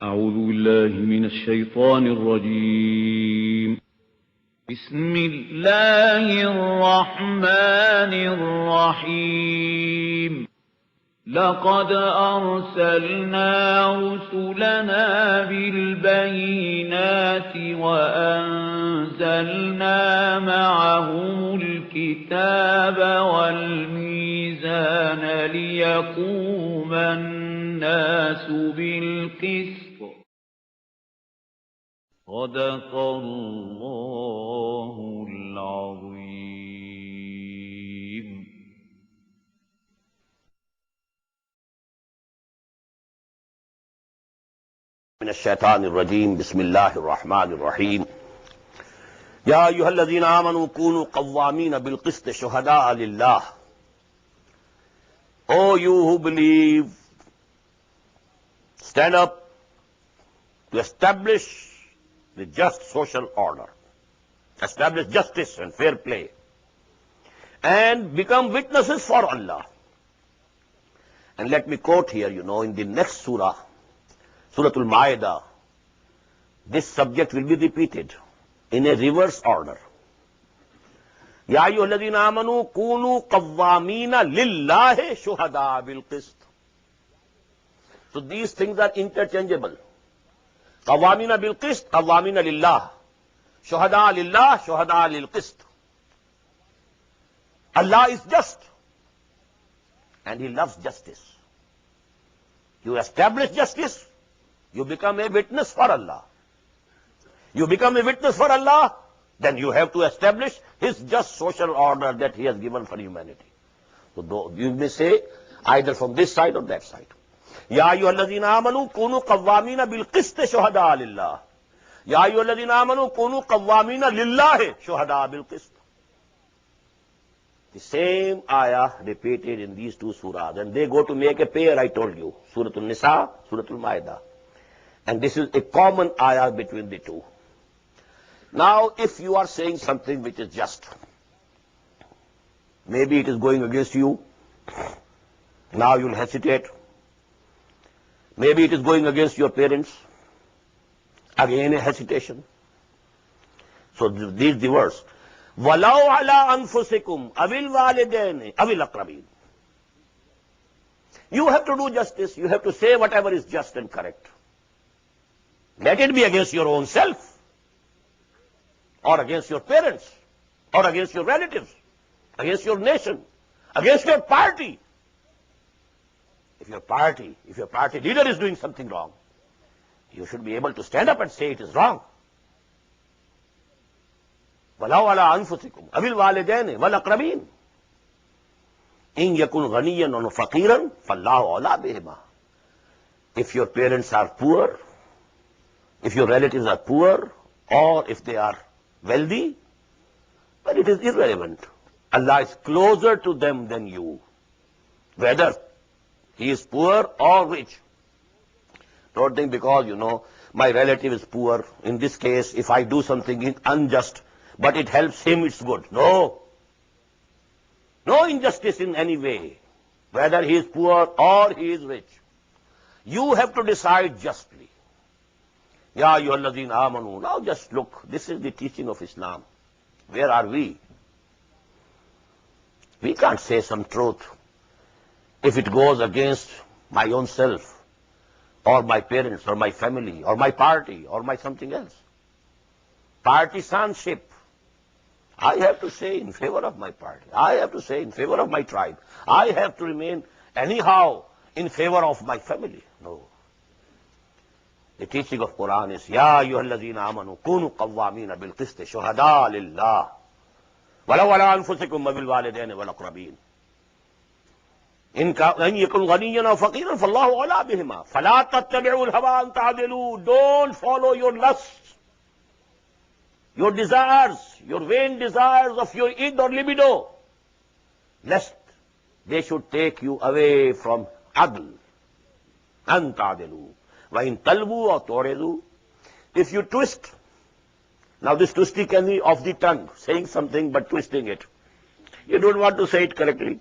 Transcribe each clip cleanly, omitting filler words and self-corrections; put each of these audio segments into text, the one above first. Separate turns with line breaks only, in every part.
أعوذ بالله من الشيطان الرجيم. بسم الله الرحمن الرحيم. لقد أرسلنا رسلنا بالبينات وأنزلنا معهم الكتاب والميزان ليقوم الناس بالقسط. صدق الله العظيم.
من الشیطان الرجیم بسم اللہ الرحمن الرحیم یا ایہا الذین آمنوا کونوا قوامین بالقسط شہداء للہ. Oh, you who believe, stand up to establish the just social order, establish justice and fair play, and become witnesses for Allah. And let me quote here, in the next surah, Surah Al-Ma'idah, this subject will be repeated in a reverse order. Ya ayyuhalladhina amanu kunu qawwamina lillahi shuhada bil qist. So these things are interchangeable. Qawwamina bil qist, qawwamina lillah. Shuhada lillah, shuhada lil qist. Allah is just and He loves justice. You establish justice, you become a witness for Allah. You become a witness for Allah, then you have to establish His just social order that He has given for humanity. So you may say either from this side or that side. Ya ayyuhalladhina amanu kunu qawwamina bil qist shuhada lillah. Ya ayyuhalladhina amanu kunu qawwamina lillahi shuhada bil qist. The same ayah repeated in these two surahs, and they go to make a pair, I told you. Surah Al-Nisa, Surah Al-Ma'idah. And this is a common ayah between the two. Now, if you are saying something which is just, maybe it is going against you, now you'll hesitate. Maybe it is going against your parents, again a hesitation. So this is the verse. وَلَوْ عَلَىٰ أَنفُسِكُمْ أَوِ الْوَالِدَيْنِ أَوِ الْأَقْرَبِينَ. You have to do justice. You have to say whatever is just and correct. Let it be against your own self, or against your parents, or against your relatives, against your nation, against your party. If your party leader is doing something wrong, you should be able to stand up and say it is wrong. وَلَوْ عَلَىٰ أَنفُسِكُمْ أَوِ الْوَالِدَيْنِ وَالْأَقْرَبِينَ إِنْ يَكُنْ غَنِيًّا أَوْ فَقِيرًا فَاللَّهُ أَوْلَىٰ بِهِمَا. If your parents are poor, if your relatives are poor, or if they are wealthy, but it is irrelevant. Allah is closer to them than you, whether he is poor or rich. Don't think because, my relative is poor, in this case, if I do something unjust, but it helps him, it's good. No. No injustice in any way, whether he is poor or he is rich. You have to decide justly. Ya ayyuhalladhina amanu. Now just look, this is the teaching of Islam. Where are we? We can't say some truth if it goes against my own self, or my parents, or my family, or my party, or my something else. Partisanship. I have to say in favor of my party. I have to say in favor of my tribe. I have to remain anyhow in favor of my family. No. The teaching of Quran is, Ya ayyuhalladhina amanu kunu qawwamina bil qist shuhada lillah walau ala anfusikum wa bil walidayni wal aqrabin in yakun ghaniyan aw faqiran fallahu awla bihima fala tattabi'u al hawa an ta'dilu. Don't follow your lusts, your desires, your vain desires of your id or libido, lest they should take you away from adl. An ta'dilu. وَإِن تَلْوُوا أَوْ تُعْرِضُوا. If you twist, now this twisting can be of the tongue, saying something but twisting it. You don't want to say it correctly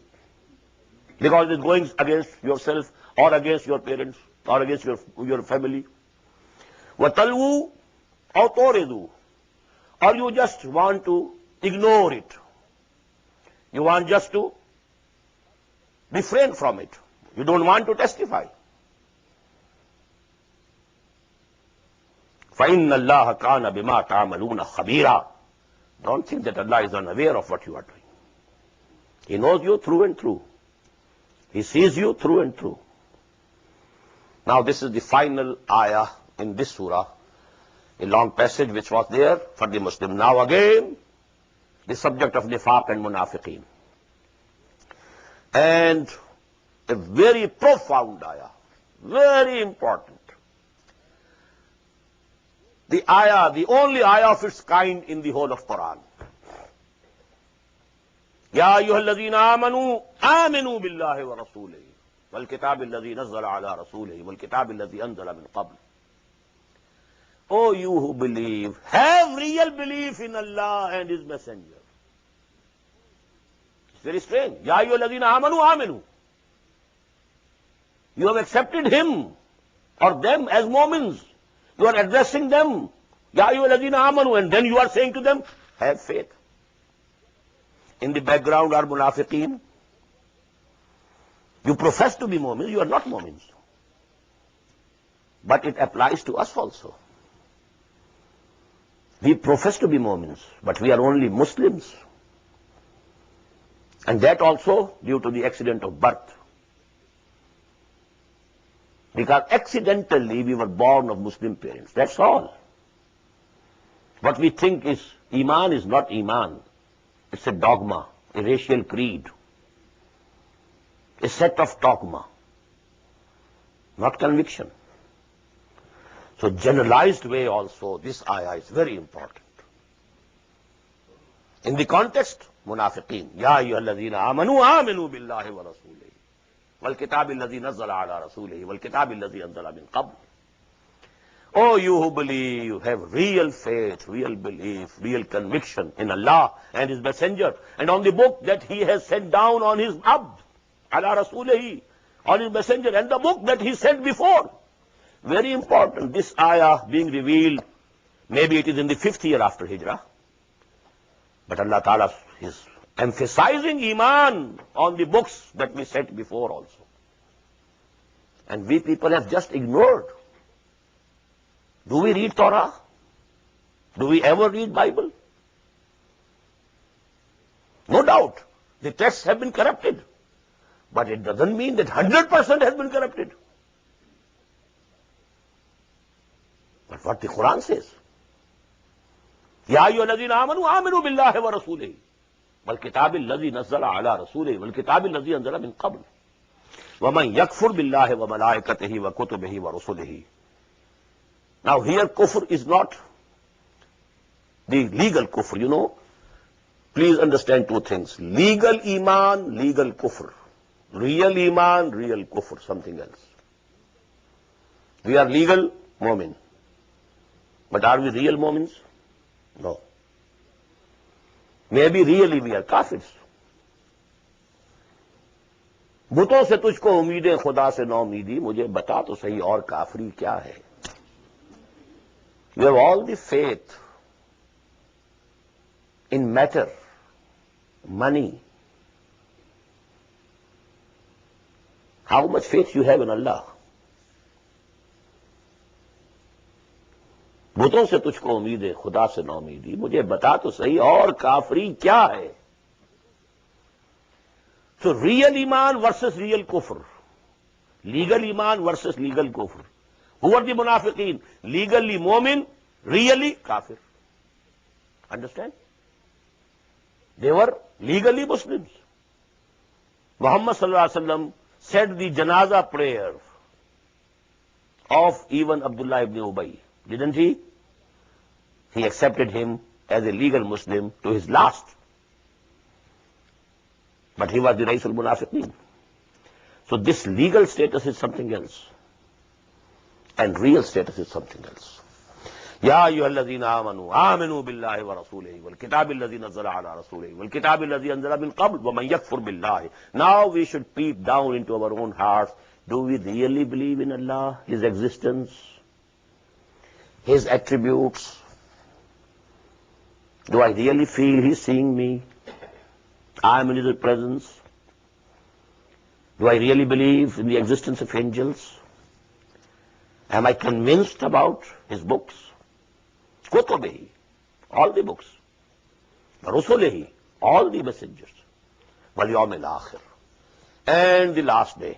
because it is going against yourself or against your parents or against your family. وَتَلْوُوا أَوْ تُعْرِضُوا, or you just want to ignore it. You want just to refrain from it. You don't want to testify. فَإِنَّ اللَّهَ كَانَ بِمَا تَعْمَلُونَ خَبِيرًا. Don't think that Allah is unaware of what you are doing. He knows you through and through. He sees you through and through. Now this is the final ayah in this surah, a long passage which was there for the Muslim. Now again, the subject of nifaq and munafiqeen. And a very profound ayah, very important. The ayah, the only ayah of its kind in the whole of Quran. Ya ayyuhalladhina amanu, aminu billahi wa rasulihi, wal kitabi alladhi nazzala ala rasulihi, wal kitabi alladhi anzala min qabl. O you who believe, have real belief in Allah and His Messenger. It's very strange. Ya ayyuhalladhina amanu, aminu. You have accepted him or them as Mu'mins. You are addressing them, Ya ayyuhalladhina amanu, and then you are saying to them, have faith. In the background are munafiqeen. You profess to be Mu'mins, you are not Mu'mins. But it applies to us also. We profess to be Mu'mins, but we are only Muslims. And that also due to the accident of birth. Because accidentally we were born of Muslim parents. That's all. What we think is Iman is not Iman. It's a dogma, a racial creed, a set of dogma, not conviction. So generalized way also, this ayah is very important. In the context, munafiqeen, Ya ayyuhalladhina amanu, aminu billahi wa rasulihi, wal kitabi alladhi nazzala ala rasulihi, wal kitabi alladhi anzala min qabl. Oh, you who believe, you have real faith, real belief, real conviction in Allah and His Messenger, and on the book that He has sent down on His abd, ala rasulihi, on His Messenger, and the book that He sent before. Very important, this ayah being revealed, maybe it is in the 5th year after Hijrah, but Allah Ta'ala is emphasizing Iman on the books that we sent before also. And we people have just ignored. Do we read Torah? Do we ever read Bible? No doubt, the texts have been corrupted, but it doesn't mean that 100% has been corrupted. But what the Quran says, Ya ayyuhalladhina amanu, aminu billahi wa rasulihi, wal kitabi alladhi nazzala ala rasulihi, wal kitabi alladhi anzala min qabl, wa man yakfur billahi wa malaikatihi wa kutubihi wa rusulihi. Now here kufr is not the legal kufr, you know. Please understand two things. Legal iman, legal kufr. Real iman, real kufr, something else. We are legal mu'min. But are we real mu'mins? No. Maybe really we are kafirs. बुतों से तुझको उम्मीदें खुदा से ना उम्मीदी, मुझे बता तो सही और काफरी क्या है. You have all the faith in matter, money. How much faith you have in Allah? बुतों से तुझको उम्मीद है खुदा से ना उम्मीदी, मुझे बता तो सही और काफरी क्या है. So real iman versus real kufr, legal iman versus legal kufr. Who are the munafiqeen? Legally mu'min, really kafir. Understand? They were legally Muslims. Muhammad sallallahu alaihi wasallam said the janaza prayer of even Abdullah ibn Ubay, didn't he? He accepted him as a legal Muslim to his last. But he was the Raisul Munafiqeen. So this legal status is something else. And real status is something else. Ya ayyuhalladhina amanu, aminu billahi wa rasulihi, wal kitabi alladhi nazzala ala rasulihi, wal kitabi alladhi anzala min qabl, wa man yakfur billahi. Now we should peep down into our own hearts. Do we really believe in Allah, His existence? his attributes? Do I really feel he's seeing me? I am in his presence. Do I really believe in the existence of angels? Am I convinced about his books? Kutubihi, all the books. Rusulihi, all the messengers. Wal yawmil akhir, and the last day.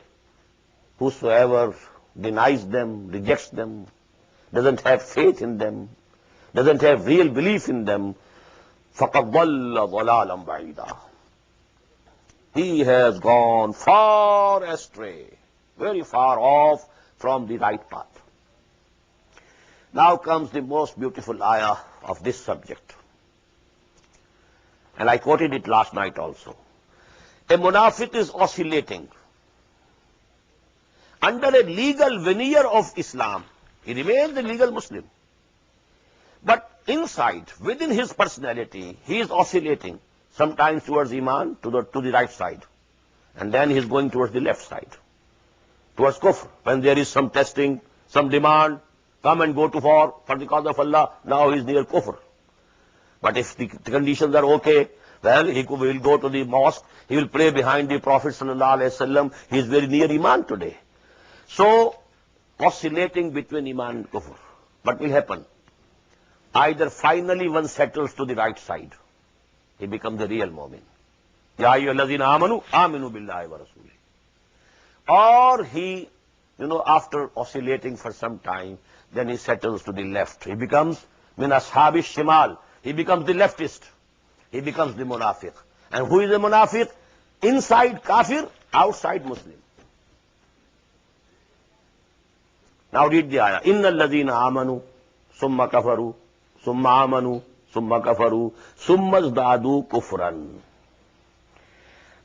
Whosoever denies them, rejects them, doesn't have faith in them, doesn't have real belief in them, فَقَدْ ضَلَّ ضَلَالًا بَعِيدًا. He has gone far astray, very far off from the right path. Now comes the most beautiful ayah of this subject. And I quoted it last night also. A munafiq is oscillating under a legal veneer of Islam. He remains a legal Muslim. But inside, within his personality, he is oscillating, sometimes towards Iman, to the right side. And then he is going towards the left side, towards kufr. When there is some testing, some demand, come and go to war for the cause of Allah, now he is near kufr. But if the conditions are okay, well, he will go to the mosque, he will pray behind the Prophet sallallahu alaihi wasallam. He is very near Iman today. So, oscillating between Iman and kufr. What will happen? Either finally one settles to the right side, he becomes the real mu'min. Ya ayyuhallazina amanu, aminu billahi wa rasuli. Or he, after oscillating for some time, then he settles to the left. He becomes min ashabi shimal. He becomes the leftist. He becomes the munafiq. And who is a munafiq? Inside kafir, outside Muslim. Now read the ayah. Innal ladhina amanu, summa kafaru, summa amanu, summa kafaru, summa zdadu kufran.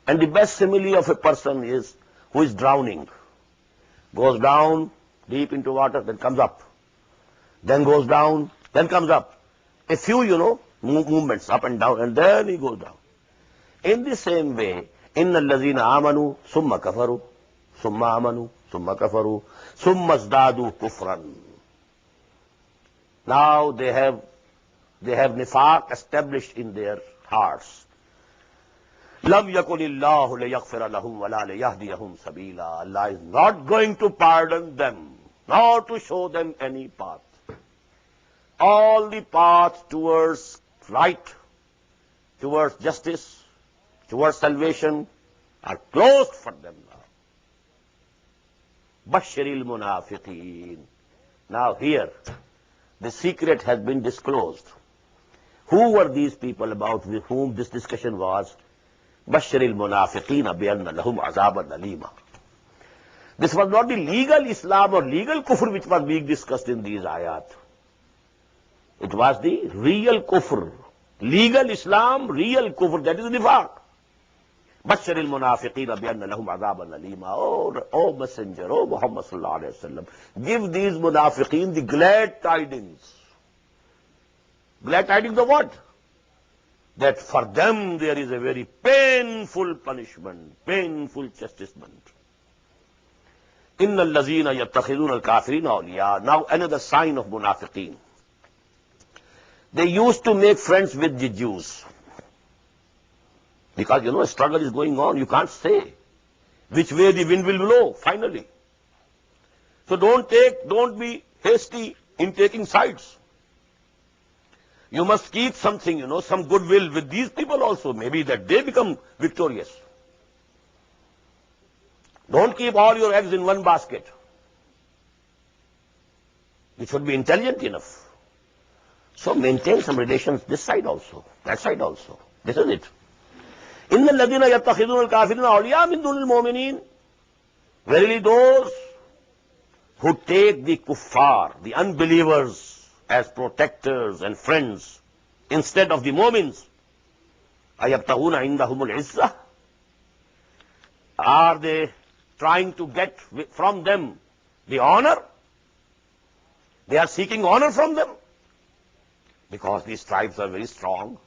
And the best simile of a person is who is drowning. Goes down deep into water, then comes up. Then goes down, then comes up. A few, movements up and down, and then he goes down. In the same way, innal ladhina amanu, summa kafaru, summa amanu, summa kafaru, summa zdadu kufran. Now they have nifaq established in their hearts. Lam yakunillahu liyaghfira lahum wa la liyahdiyahum sabila. Allah is not going to pardon them, nor to show them any path. All the paths towards right, towards justice, towards salvation are closed for them now. Bashiril munafiqeen. Now here, the secret has been disclosed. Who were these people about with whom this discussion was? Bashiril munafiqeen bi'anna lahum azaban alima. This was not the legal Islam or legal kufr which was being discussed in these ayat. It was the real kufr. Legal Islam, real kufr, that is nifaq. Bashiril munafiqeen bi'anna lahum azaban alima. Oh Messenger, oh Muhammad sallallahu alayhi wa sallam, give these munafiqeen the glad tidings. Glad tidings of what? That for them there is a very painful punishment, painful chastisement. Innal lazina yattakhiduna al-kafirina awliya. Now another sign of munafiqeen. They used to make friends with the Jews. Because, a struggle is going on. You can't say which way the wind will blow, finally. So don't be hasty in taking sides. You must keep something, some goodwill with these people also. Maybe that they become victorious. Don't keep all your eggs in one basket. You should be intelligent enough. So maintain some relations this side also, that side also. This is it. Inna alladhina yattakhiduna al-kafirina awliya min dunil mu'minin. Verily those who take the kuffar, the unbelievers, as protectors and friends instead of the mu'mins, ayabtaghuna indahumul izzah. Are they trying to get from them the honor? They are seeking honor from them. Because these tribes are very strong.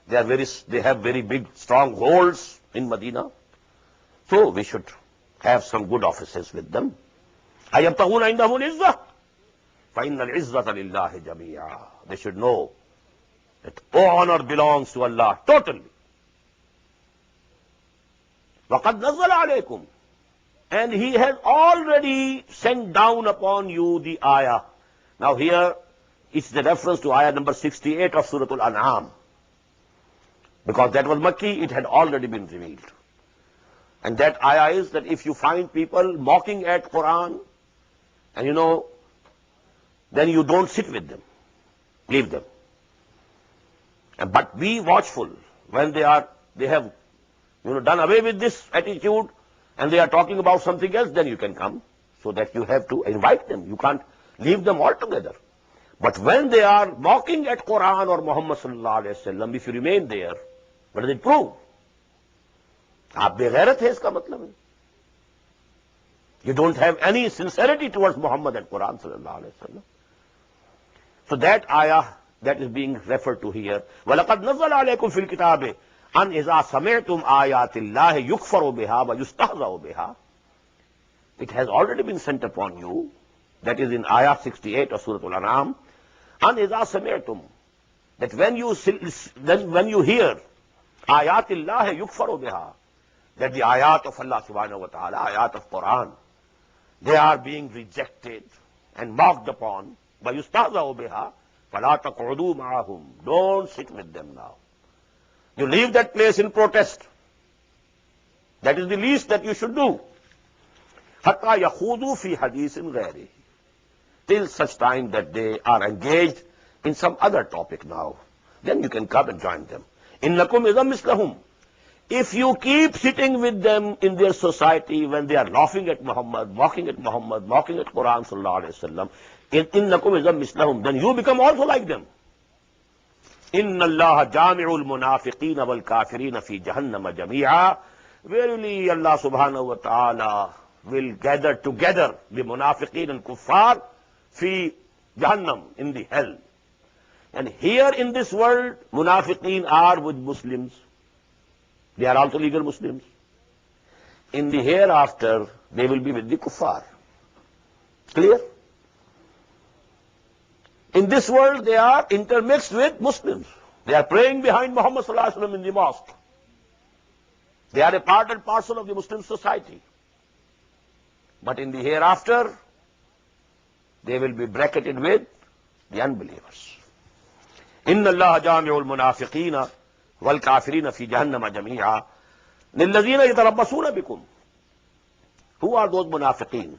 They have very big, strong holds in Medina. So we should have some good offices with them. أَيَبْتَغُونَ عِنْدَهُمُ الْعِزَّةَ. فَإِنَّ الْعِزَّةَ لِلَّهِ جَمِيعًا. They should know that all honor belongs to Allah totally. وَقَدْ نَزَّلَ عَلَيْكُمْ. And He has already sent down upon you the ayah. Now here it's the reference to ayah number 68 of Surah Al-An'am. Because that was Makki, it had already been revealed. And that ayah is that if you find people mocking at Quran, and then you don't sit with them. Leave them. But be watchful when they have done away with this attitude and they are talking about something else, then you can come. So that you have to invite them. You can't leave them altogether. But when they are mocking at Quran or Muhammad sallallahu alayhi wa sallam, if you remain there, what does it prove? आप बेगैरत है इसका मतलब है. You don't have any sincerity towards Muhammad and Quran sallallahu alayhi wa sallam. So that ayah that is being referred to here, وَلَقَدْ نَزَّلَ عَلَيْكُمْ فِي الْكِتَابِ أَنْ إِذَا سَمِعْتُمْ آيَاتِ اللَّهِ يُكْفَرُ بِهَا وَيُسْتَهْزَأُ بِهَا. It has already been sent upon you. That is in ayah 68 of Surah Al-An'am. أَنْ إِذَا سَمِعْتُمْ. That when you hear آيَاتِ اللَّهِ يُكْفَرُ بِهَا, that the ayat of Allah subhanahu wa ta'ala, ayat of Quran, they are being rejected and mocked upon. وَيُسْتَهْزَأُ بِهَا فَلَا تَقْعُدُوا مَعَهُمْ. Don't sit with them now. You leave that place in protest. That is the least that you should do. حَتَّى يَخُوضُوا فِي حَدِيثٍ غَيْرِهِ. Till such time that they are engaged in some other topic now. Then you can come and join them. إِنَّكُمْ إِذًا مِثْلَهُمْ. If you keep sitting with them in their society when they are laughing at Muhammad, mocking at Quran sallallahu alayhi wa sallam, إِنَّكُمْ إِذًا مِثْلَهُمْ, then you become also like them. إِنَّ اللَّهَ جَامِعُ الْمُنَافِقِينَ وَالْكَافِرِينَ فِي جَهَنَّمَ جَمِيعًا. Verily Allah subhanahu wa ta'ala will gather together the munafiqeen and kuffar fi Jahannam, in the hell. And here in this world, munafiqeen are with Muslims. They are also legal Muslims. In the hereafter, they will be with the kuffar. Clear? In this world, they are intermixed with Muslims. They are praying behind Muhammad sallallahu alaihi wasallam in the mosque. They are a part and parcel of the Muslim society. But in the hereafter, they will be bracketed with the unbelievers. إِنَّ اللَّهَ جَامِعُ الْمُنَافِقِينَ وَالْكَافِرِينَ فِي جَهَنَّمَ جَمِيعًا لِلَّذِينَ يَتَرَبَّصُونَ بِكُمْ. Who are those munafiqeen?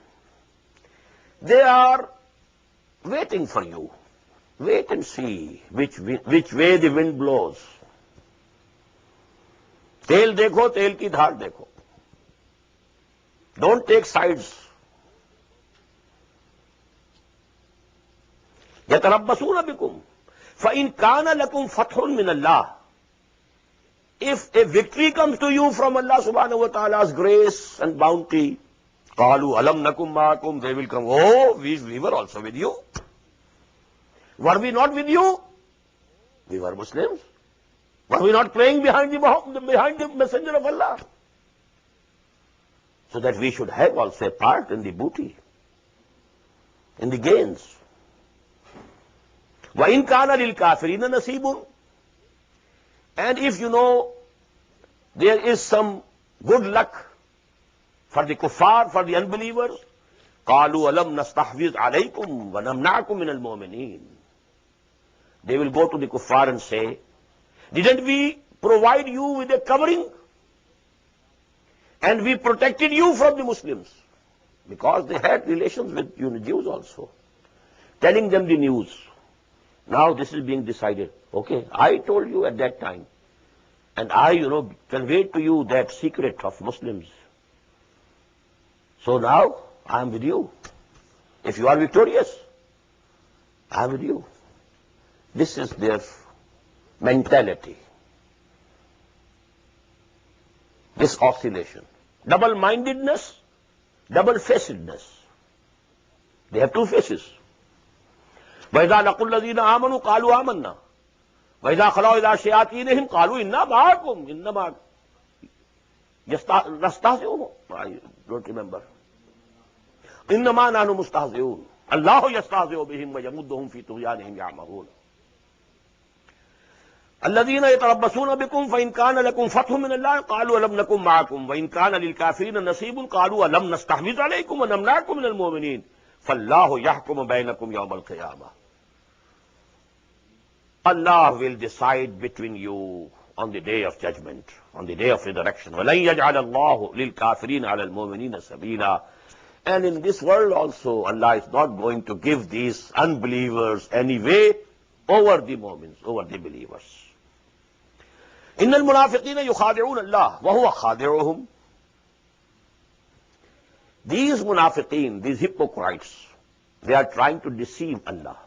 They are waiting for you. Wait and see which way the wind blows. तेल देखो, तेल की धार देखो. Don't take sides. يَتَرَبَّصُونَ بِكُمْ فَإِنْ كَانَ لَكُمْ فَتْحٌ مِّنَ اللَّهِ. If a victory comes to you from Allah subhanahu wa ta'ala's grace and bounty, قَالُوا أَلَمْ نَكُمْ مَعَكُمْ. They will come, oh, we were also with you. Were we not with you? We were Muslims. Were we not praying behind the messenger of Allah? So that we should have also a part in the booty, in the gains. وَإِنْ كَانَ لِلْكَافِرِينَ نَصِيبٌ. And if there is some good luck for the kuffar, for the unbelievers, قَالُوا أَلَمْ نَسْتَحْوِذْ عَلَيْكُمْ وَنَمْنَعْكُمْ مِنَ الْمُؤْمِنِينَ. They will go to the kuffar and say, didn't we provide you with a covering? And we protected you from the Muslims. Because they had relations with Jews also. Telling them the news. Now this is being decided. Okay, I told you at that time. And I, conveyed to you that secret of Muslims. So now, I am with you. If you are victorious, I am with you. This is their mentality. This oscillation. Double-mindedness, double-facedness. They have two faces. وَإِذَا لَقُوا الَّذِينَ آمَنُوا قَالُوا آمَنَّا وَإِذَا خَلَوْا إِلَىٰ شَيَاطِينِهِمْ قَالُوا إِنَّا مَعَكُمْ إِنَّمَا يَسْتَهْزِئُونَ. I don't remember. إِنَّمَا نَحْنُ مُسْتَهْزِئُونَ. اللہ یستہزئ بہم ویمدہم فی طغیانہم یعمہون الذین یتربصون بکم فإن کان لکم فتح من اللہ قالوا الم نکن معکم وإن کان للکافرین نصیب قالوا الم نستحوذ علیکم ونمنعکم من المؤمنین فاللہ یحکم بینکم یوم القیامہ. Allah will decide between you on the day of judgment, on the day of resurrection. وَلَن يَجْعَلَ اللَّهُ لِلْكَافِرِينَ عَلَى الْمُؤْمِنِينَ سَبِيلًا. And in this world also, Allah is not going to give these unbelievers any way over the mu'mins, over the believers. إِنَّ الْمُنَافِقِينَ يُخَادِعُونَ اللَّهَ وَهُوَ خَادِعُهُمْ. These munafiqeen, these hypocrites, they are trying to deceive Allah.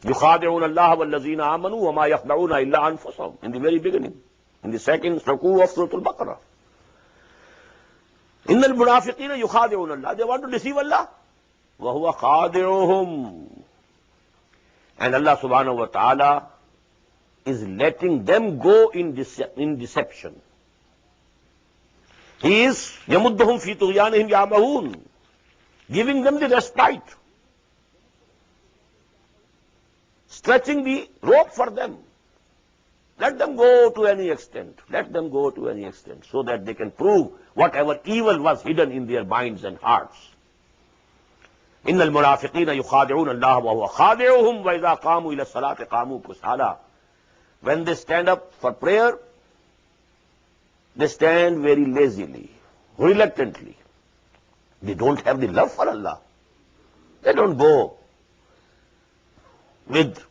يُخَادِعُونَ اللَّهَ وَالَّذِينَ آمَنُوا وَمَا يَخْدَعُونَ إِلَّا أَنفُسَهُمْ. In the very beginning, in the second ruku of Surah Al-Baqarah. إِنَّ الْمُنَافِقِينَ يُخَادِعُونَ اللَّهَ. They want to deceive Allah. وَهُوَ خَادِعُهُمْ. And Allah subhanahu wa ta'ala is letting them go in deception. He is يَمُدُّهُمْ فِي طُغْيَانِهِمْ يَعْمَهُونَ, giving them the respite, stretching the rope for them. Let them go to any extent. Let them go to any extent so that they can prove whatever evil was hidden in their minds and hearts. إِنَّ الْمُنَافِقِينَ يُخَادِعُونَ اللَّهَ وَهُوَ خَادِعُهُمْ وَإِذَا قَامُوا إِلَى الصَّلَاةِ قَامُوا كُسَالَى. When they stand up for prayer, they stand very lazily, reluctantly. They don't have the love for Allah. They don't go with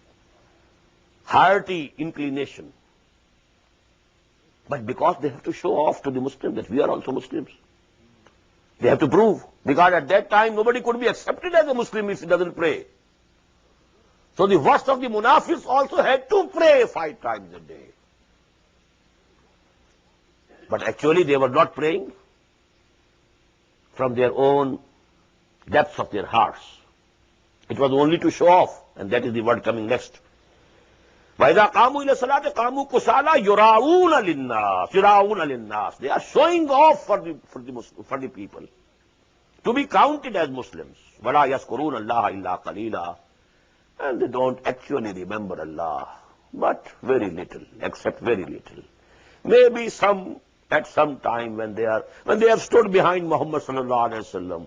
hearty inclination. But because they have to show off to the Muslims that we are also Muslims. They have to prove. Because at that time nobody could be accepted as a Muslim if he doesn't pray. So the worst of the munafiqs also had to pray 5 times a day. But actually they were not praying from their own depths of their hearts. It was only to show off, and that is the word coming next. وَإِذَا قَامُوا إِلَى الصَّلَاةِ قَامُوا كُسَالَى يُرَاؤُونَ لِلنَّاسِ. يُرَاؤُونَ لِلنَّاسِ. They are showing off for the people, to be counted as Muslims. وَلَا يَذْكُرُونَ اللَّهَ إِلَّا قَلِيلًا. And they don't actually remember Allah, but very little, except very little. Maybe some at some time when they have stood behind Muhammad sallallahu alaihi wasallam,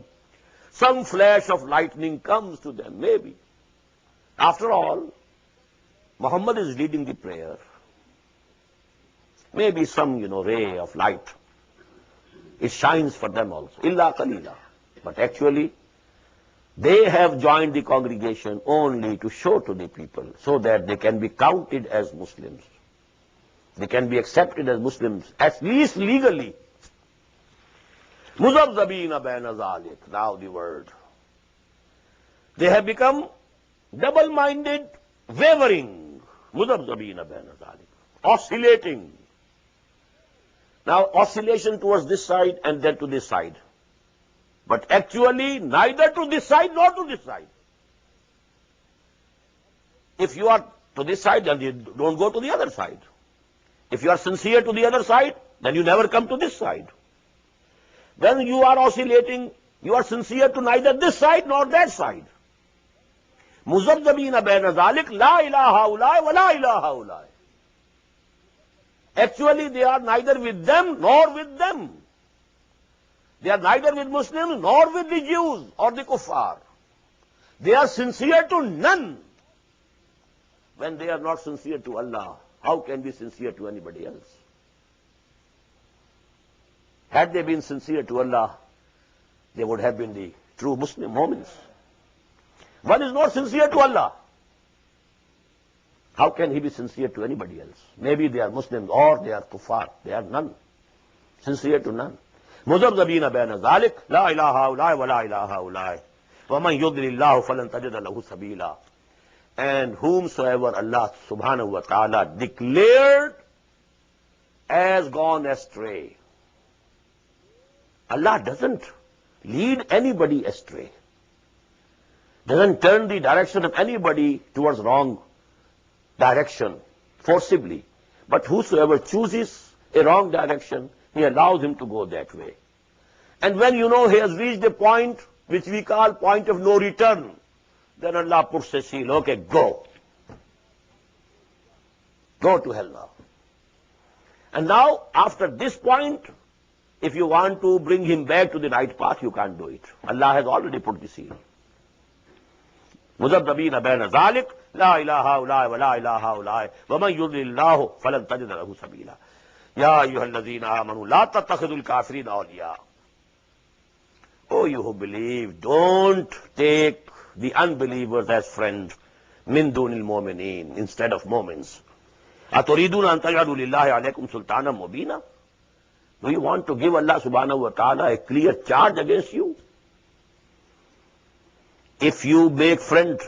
some flash of lightning comes to them, maybe. After all, Muhammad is leading the prayer. Maybe some, ray of light. It shines for them also. Illa qalila. But actually, they have joined the congregation only to show to the people so that they can be counted as Muslims. They can be accepted as Muslims, at least legally. Muzabzabina bayna zalik. Now the word. They have become double-minded, wavering. Muzabzabina bayna zalik. Oscillating. Now oscillation towards this side and then to this side. But actually neither to this side nor to this side. If you are to this side, then you don't go to the other side. If you are sincere to the other side, then you never come to this side. Then you are oscillating, you are sincere to neither this side nor that side. Muzabzabina bayna zalik, la ilaha ulai wa la ilaha ulai. Actually they are neither with them nor with them. They are neither with Muslims nor with the Jews or the kuffar. They are sincere to none. When they are not sincere to Allah, how can be sincere to anybody else? Had they been sincere to Allah, they would have been the true Muslim moments. One is not sincere to Allah. How can he be sincere to anybody else? Maybe they are Muslims or they are kuffar. They are none. Sincere to none. مُذَبْذَبِينَ بَيْنَ ذَلِكَ لَا إِلَهَ هَؤُلَاءِ وَلَا إِلَهَ هَؤُلَاءِ وَمَنْ يُضْلِلِ اللَّهُ فَلَنْ تَجِدَ لَهُ سَبِيلًا. And whomsoever Allah subhanahu wa ta'ala declared as gone astray. Allah doesn't lead anybody astray. Doesn't turn the direction of anybody towards wrong direction forcibly. But whosoever chooses a wrong direction, he allows him to go that way. And when he has reached a point which we call point of no return, then Allah puts a seal. Okay, go. Go to hell now. And now, after this point, if you want to bring him back to the right path, you can't do it. Allah has already put the seal. مُذَبْذَبِينَ بَيْنَ ذَلِكَ لَا إِلَهَ هَؤُلَاءِ وَلَا إِلَهَ هَؤُلَاءِ وَمَنْ يُضْلِلِ اللَّهُ فَلَنْ تَجِدَ لَهُ سَبِيلًا يَا أَيُّهَا الَّذِينَ آمَنُوا لَا تَتَّخِذُوا الْكَافِرِينَ أَوْلِيَاءَ. Oh, you who believe, don't take the unbelievers as friends. مِن دُونِ الْمُؤْمِنِينَ, instead of mu'mins. أَتُرِيدُونَ أَن تَجْعَلُوا لِلَّهِ عَلَيْكُمْ سُلْطَانًا مُبِينًا. Do you want to give Allah subhanahu wa ta'ala a clear charge against you? If you make friends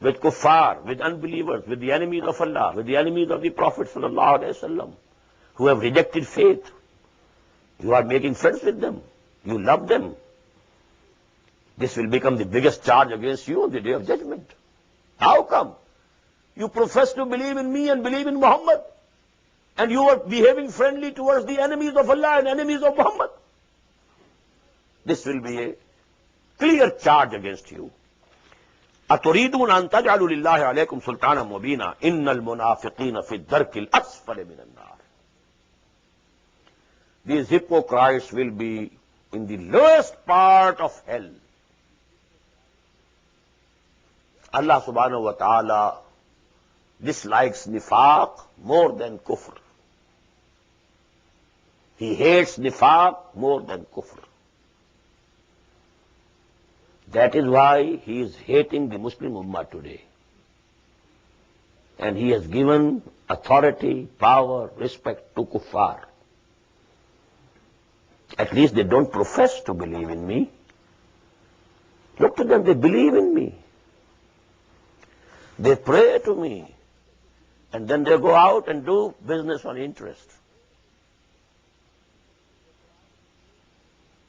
with kuffar, with unbelievers, with the enemies of Allah, with the enemies of the Prophet sallallahu alaihi wasallam, who have rejected faith, you are making friends with them. You love them. This will become the biggest charge against you on the day of judgment. How come? You profess to believe in me and believe in Muhammad, and you are behaving friendly towards the enemies of Allah and enemies of Muhammad. This will be a clear charge against you. أَتُرِيدُونَ أَن تَجْعَلُوا لِلَّهِ عَلَيْكُمْ سُلْطَانًا مُبِينًا إِنَّ الْمُنَافِقِينَ فِي الدَّرْكِ الْأَسْفَلِ مِنَ النَّارِ. These hypocrites will be in the lowest part of hell. Allah subhanahu wa ta'ala dislikes nifaq more than kufr. He hates nifaq more than kufr. That is why he is hating the Muslim Ummah today. And he has given authority, power, respect to kuffar. At least they don't profess to believe in me. Look to them, they believe in me. They pray to me. And then they go out and do business on interest.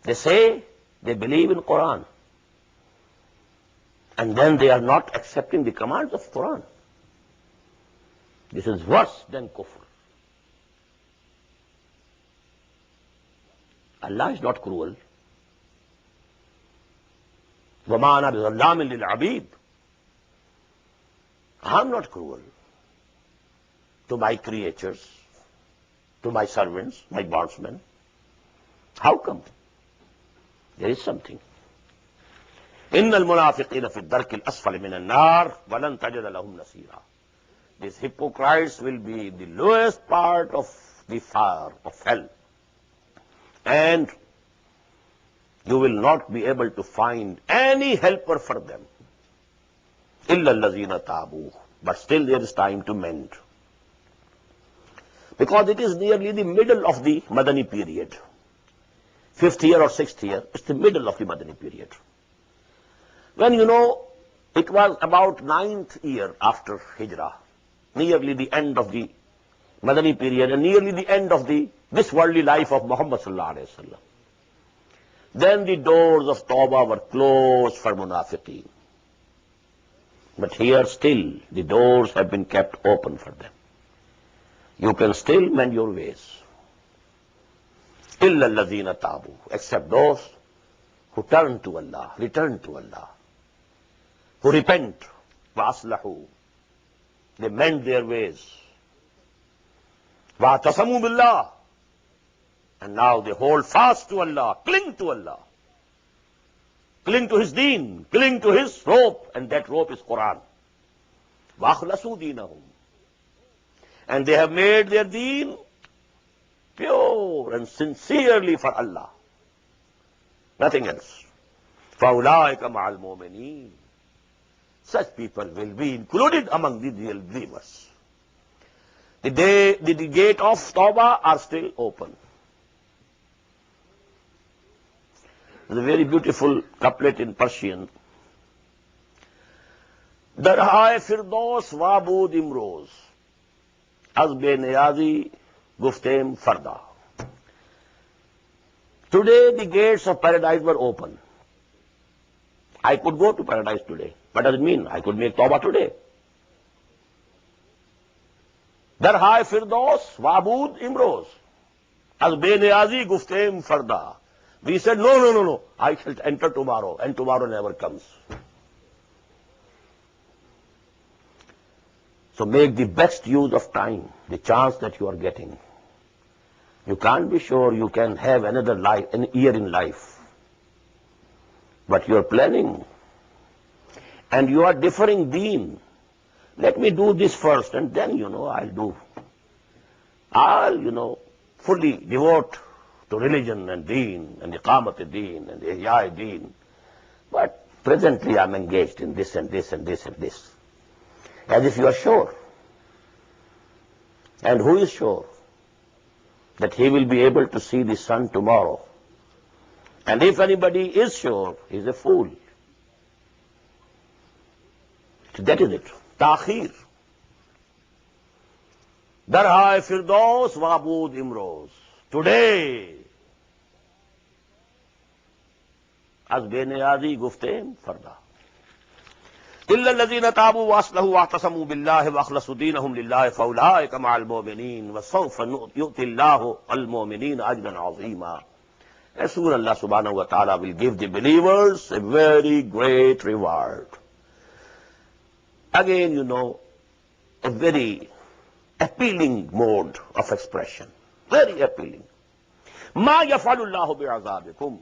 They say they believe in Quran. And then they are not accepting the commands of Quran. This is worse than kufr. Allah is not cruel. وَمَا أَنَا بِظَلَّامٍ لِلْعَبِيدِ. I am not cruel to my creatures, to my servants, my bondsmen. How come? There is something. إِنَّ الْمُنَافِقِينَ فِي الدَّرْكِ الْأَسْفَلِ مِنَ النَّارِ وَلَنْ تَجِدَ لَهُمْ نَصِيرًا. These hypocrites will be in the lowest part of the fire of hell. And you will not be able to find any helper for them. إِلَّا الَّذِينَ تَابُوا. But still there is time to mend. Because it is nearly the middle of the Madani period. 5th year or 6th year, it's the middle of the Madani period. When it was about 9th year after Hijrah, nearly the end of the Madani period and nearly the end of this worldly life of Muhammad sallallahu alaihi wasallam. Then the doors of Tawbah were closed for munafiqeen. But here still the doors have been kept open for them. You can still mend your ways. إِلَّا الَّذِينَ تَابُوا. Except those who turn to Allah, return to Allah, who repent, وَأَصْلَحُوا. They mend their ways. وَاعْتَصَمُوا بِاللَّهِ. And now they hold fast to Allah, cling to Allah. Cling to His deen, cling to His rope, and that rope is Quran. وَأَخْلَصُوا دِينَهُمْ. And they have made their deen pure and sincerely for Allah. Nothing else. فَأُولَٰئِكَ مَعَ الْمُؤْمِنِينَ. Such people will be included among the real believers. The gate of Tawbah are still open. There's a very beautiful couplet in Persian. Darhai firdos wabud imroz, az be niyazi guftem farda. Today the gates of paradise were open. I could go to paradise today. What does it mean? I could make Tawbah today. Darhai firdos wabud imroz, az be niyazi guftem farda. We said, no, I shall enter tomorrow, and tomorrow never comes. So make the best use of time, the chance that you are getting. You can't be sure you can have another life, an year in life. But you are planning. And you are differing deen. Let me do this first, and then, I'll fully devote to religion and deen, and iqamat deen, and ihya deen. But presently I'm engaged in this and this and this and this. As if you are sure. And who is sure that he will be able to see the sun tomorrow? And if anybody is sure, he is a fool. So that is it. Ta'khir. Darha firdaus wabud imroz. Today, az beneyazi gufte farda. إلا الذين تابوا وأصلحوا واعتصموا بالله وأخلصوا دينهم لله فأولئك مع المؤمنين وسوف يؤتي الله المؤمنين أجرا عظيما. As soon Allah subhanahu wa ta'ala will give the believers a very great reward. Again, a very appealing mode of expression. Very appealing. مَا يَفْعَلُ اللَّهُ بِعَذَابِكُمْ.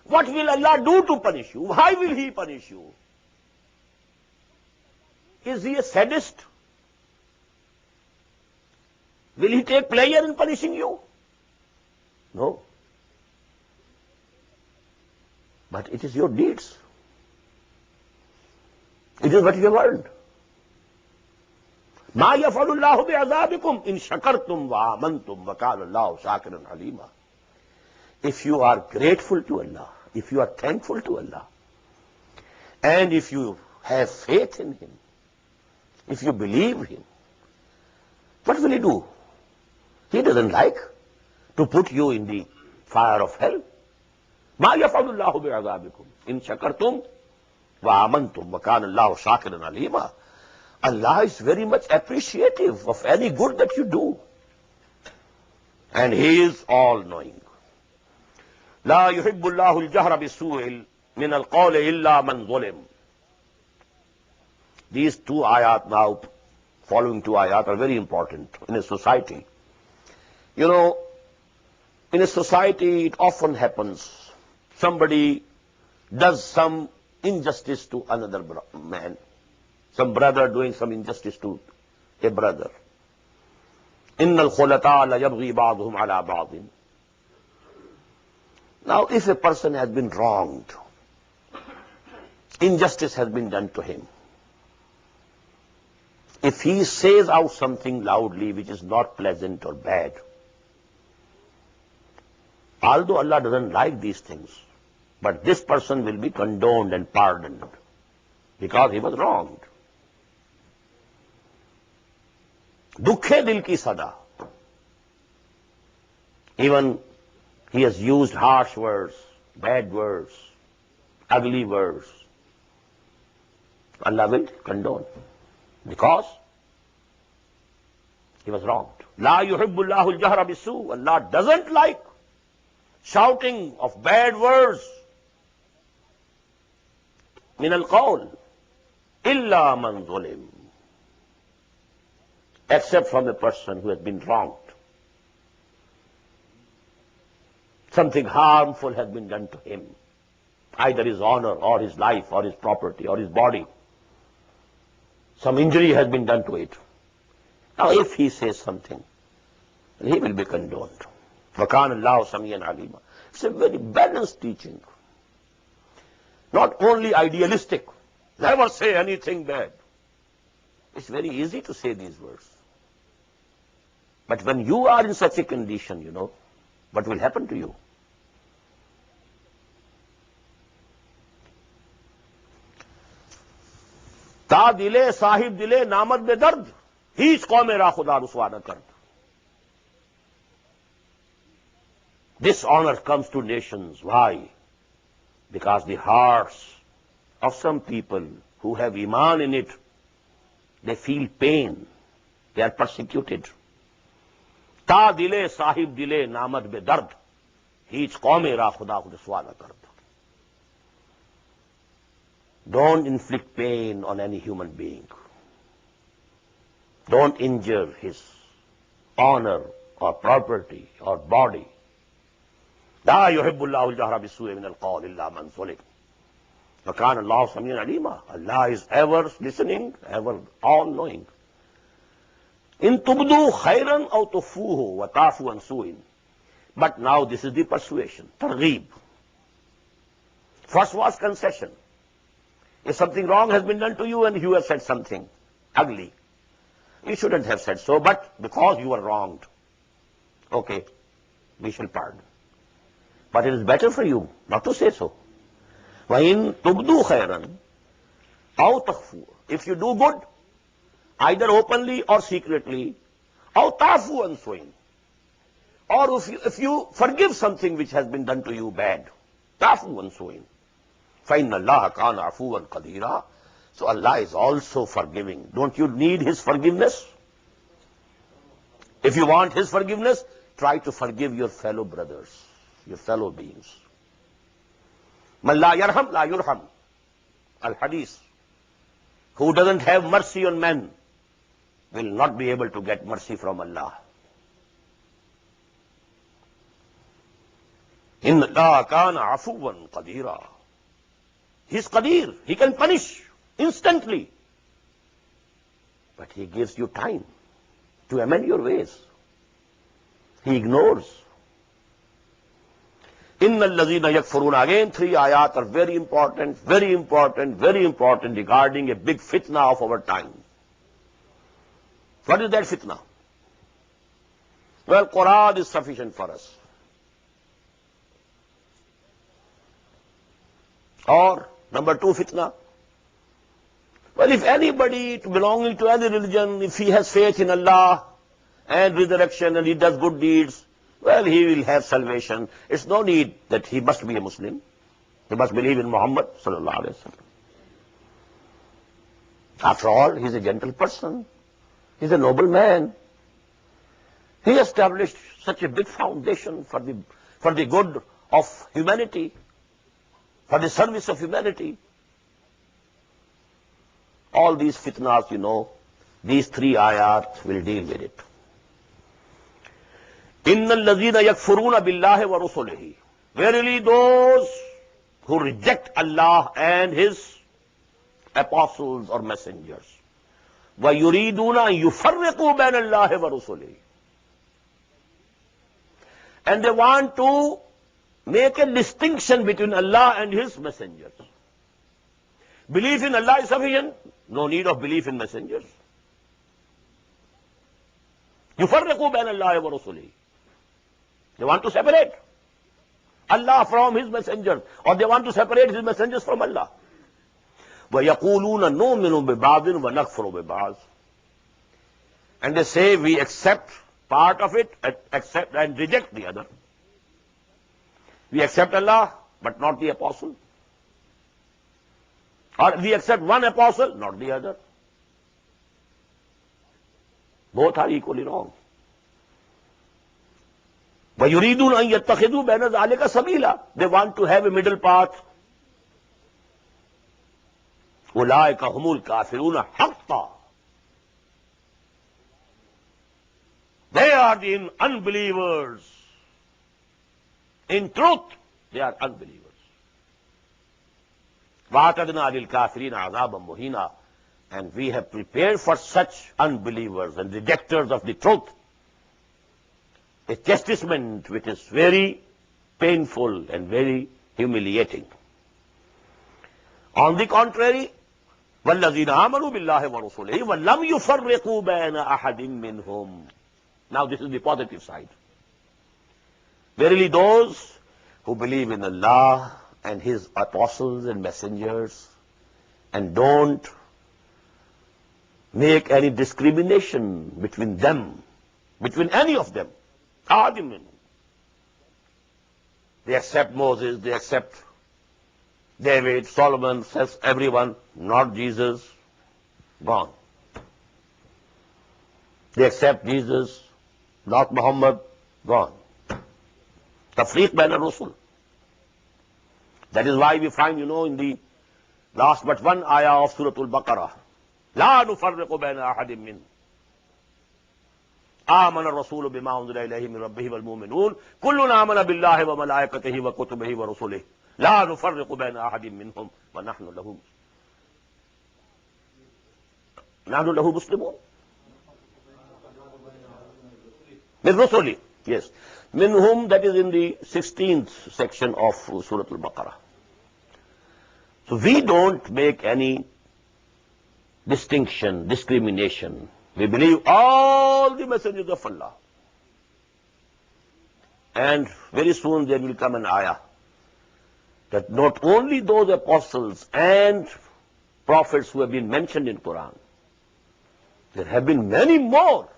What will Allah do to punish you? Why will He punish you? Is He a sadist? Will He take pleasure in punishing you? No. But it is your deeds. It is what you have earned. مَا يَفْعَلُ اللَّهُ بِعَذَابِكُمْ إِن شَكَرْتُمْ وَآمَنْتُمْ وَكَانَ اللَّهُ شَاكِرًا عَلِيمًا. If you are grateful to Allah, if you are thankful to Allah, and if you have faith in Him, if you believe Him, what will He do? He doesn't like to put you in the fire of hell. مَا يَفْعَلُ اللَّهُ بِعَذَابِكُمْ إِن شَكَرْتُمْ وَآمَنْتُمْ وَكَانَ اللَّهُ شَاكِرًا عَلِيمًا. Allah is very much appreciative of any good that you do. And He is all-knowing. لا يحب الله الجهر بالسوء من القول إلا من ظلم. These two ayat now, following two ayat, are very important in a society. In a society it often happens, somebody does some injustice to another man, some brother doing some injustice to a brother. إِنَّ الْخُلَطَاءَ لَيَبْغِي بَعْضُهُمْ عَلَى بَعْضٍ. Now, if a person has been wronged, injustice has been done to him, if he says out something loudly which is not pleasant or bad, although Allah doesn't like these things, but this person will be condoned and pardoned because he was wronged. Dukhe dil ki sada. Even he has used harsh words, bad words, ugly words. Allah will condone because he was wronged. La yuhibbu Allahu al-jahra bis-su'. Allah doesn't like shouting of bad words. Min al-qawl illa man zulim. Except from a person who has been wronged. Something harmful has been done to him, either his honor or his life or his property or his body. Some injury has been done to it. Now if he says something, he will be condoned. وَكَانَ اللَّهُ سَمِيعًا عَلِيمًا. It's a very balanced teaching. Not only idealistic, never say anything bad. It's very easy to say these words. But when you are in such a condition, what will happen to you? تا دلے صاحب دلے نامت بے درد ہیچ قوم را خدا رسوا نہ کرد. This honor comes to nations. Why? Because the hearts of some people who have iman in it, they feel pain. They are persecuted. تا دلے صاحب دلے نامت بے درد هیچ قومی را خدا خود رسوا نہ کرتا. Don't inflict pain on any human being. Don't injure his honor or property or body. لا يحب الله الجهر بالسوء من القول إلا من ظلم. وكان الله سميعا عليما. Allah is ever listening, ever all-knowing. إن تبدوا خيرا أو تخفوه وتعفوا عن سوء. But now this is the persuasion, targheeb. First was concession. If something wrong has been done to you and you have said something ugly, you shouldn't have said so, but because you were wronged, okay, we shall pardon. But it is better for you not to say so. وَإِن تُبْدُوا خَيْرًا أَوْ تَخْفُوا. If you do good, either openly or secretly, أَوْ تَعْفُوا عَنْ سُوءٍ. Or if you forgive something which has been done to you bad, تَعْفُوا عَنْ سُوءٍ. فَإِنَّ اللَّهَ كَانَ عَفُوًّا قَدِيرًا. So Allah is also forgiving. Don't you need His forgiveness? If you want His forgiveness, try to forgive your fellow brothers, your fellow beings. مَنْ لَا يَرْحَمْ لَا يُرْحَمْ. Al-Hadith. Who doesn't have mercy on men will not be able to get mercy from Allah. إِنَّ اللَّهَ كَانَ عَفُوًّا قَدِيرًا. He's Qadir. He can punish instantly. But He gives you time to amend your ways. He ignores. إِنَّ الَّذِينَ يَكْفُرُونَ. Again, 3 ayat are very important, very important, very important regarding a big fitna of our time. What is that fitna? Well, Quran is sufficient for us. Or, number 2 fitna. Well, if anybody belonging to any religion, if he has faith in Allah and resurrection and he does good deeds, well, he will have salvation. It's no need that he must be a Muslim. He must believe in Muhammad sallallahu alaihi wasallam. After all, he's a gentle person. He's a noble man. He established such a big foundation for the good of humanity, for the service of humanity. All these fitnas, you know, these 3 ayat will deal with it. إِنَّ الَّذِينَ يَكْفُرُونَ بِاللَّهِ وَرُسُلِهِ. Verily those who reject Allah and His apostles or messengers. وَيُرِيدُونَ أَن يُفَرِّقُوا بَيْنَ اللَّهِ وَرُسُلِهِ. And they want to make a distinction between Allah and His messengers. Belief in Allah is sufficient. No need of belief in messengers. يُفَرِّقُوا بَيْنَ اللَّهِ وَرُسُلِهِ. They want to separate Allah from His messengers, or they want to separate His messengers from Allah. وَيَقُولُونَ نُؤْمِنُ بِبَعْضٍ وَنَكْفُرُ بِبَعْضٍ. And they say we accept part of it, accept and reject the other. We accept Allah, but not the apostle. Or we accept one apostle, not the other. Both are equally wrong. وَيُرِيدُونَ أَن يَتَّخِذُوا بَيْنَ ذَلِكَ سَبِيلًا. They want to have a middle path. أُولَٰئِكَ هُمُ الْكَافِرُونَ حَقًّا. They are the unbelievers. In truth, they are unbelievers. وَأَعْتَدْنَا لِلْكَافِرِينَ عَذَابًا مُهِينًا. And we have prepared for such unbelievers and rejectors of the truth a chastisement which is very painful and very humiliating. On the contrary, وَالَّذِينَ آمَنُوا بِاللَّهِ وَرُسُلِهِ وَلَمْ يُفَرِّقُوا بَيْنَ أَحَدٍ مِّنْهُمْ. Now this is the positive side. Verily those who believe in Allah and His apostles and messengers and don't make any discrimination between them, between any of them. They accept Moses, they accept David, Solomon, says everyone, not Jesus, gone. They accept Jesus, not Muhammad, gone. Tafriq bain al-Rasul. That is why we find, in the last but one ayah of Surah Al-Baqarah, لا نفرق بين أحد منهم آمن الرسول بما أنزل إليه من ربه والمؤمنون كلنا آمن بالله وملائكته وكتبه ورسله لا نفرق بين أحد منهم ونحن له مسلمون. من رسله, yes. Minhum, that is in the 16th section of Surah Al-Baqarah. So we don't make any discrimination. We believe all the messengers of Allah. And very soon there will come an ayah that not only those apostles and prophets who have been mentioned in Quran, there have been many more.